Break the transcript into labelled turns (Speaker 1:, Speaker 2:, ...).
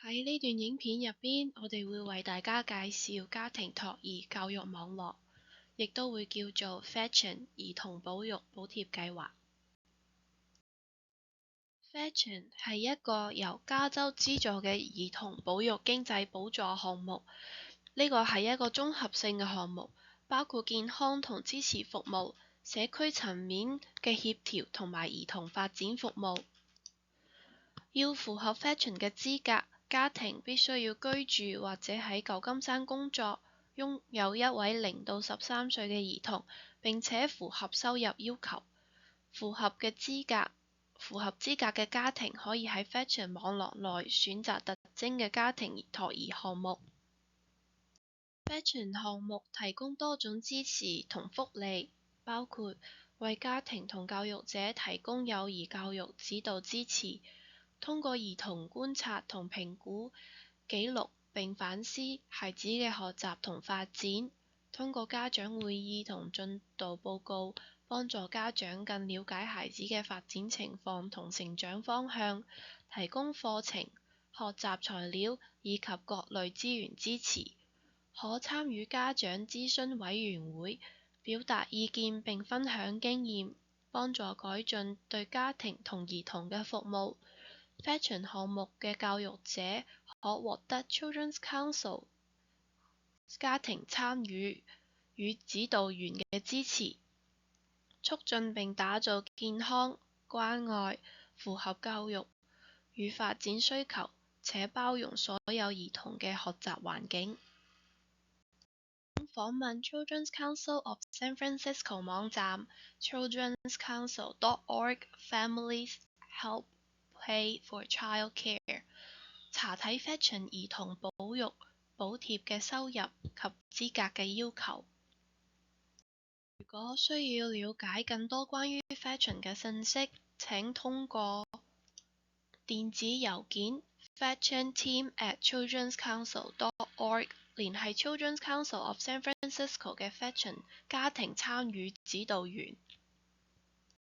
Speaker 1: 喺呢段影片入邊，我哋會為大家介紹家庭托兒教育網絡，亦都會叫做 Fetch'n 兒童保育補貼計劃。Fetch'n 係一個由加州資助嘅兒童保育經濟補助項目。呢個係一個綜合性嘅項目，包括健康同支持服務、社區層面嘅協調同埋兒童發展服務。要符合 Fetch'n 嘅資格，家庭必須要居住或者喺舊金山工作，擁有一位0到13歲嘅兒童，並且符合收入要求。符合資格嘅家庭可以喺 Fetch'n 網絡內選擇特徵嘅家庭托兒項目。Fetch'n 項目提供多種支持同福利，包括為家庭同教育者提供幼兒教育指導支持，通過兒童觀察同評估記錄並反思孩子嘅學習同發展，通過家長會議同進度報告，幫助家長更了解孩子嘅發展情況同成長方向，提供課程、學習材料以及各類資源支持。可參與家長諮詢委員會，表達意見並分享經驗，幫助改進對家庭同兒童嘅服務。Fetch'n 項目嘅教育者可獲得 Children's Council 家庭參與與指導員嘅支持，促進並打造健康、關愛、符合教育與發展需求且包容所有兒童嘅學習環境。訪問 Children's Council of San Francisco 網站 childrenscouncil.org Families Help Pay for Child Care， 查睇 Fetch'n 兒童保育補貼嘅收入及資格嘅要求。如果需要了解更多關於 Fetch'n 嘅信息，請通過電子郵件 fetch'nteam@childrenscouncil.org 聯繫 Children's Council of San Francisco 嘅 Fetch'n 家庭參與指導員。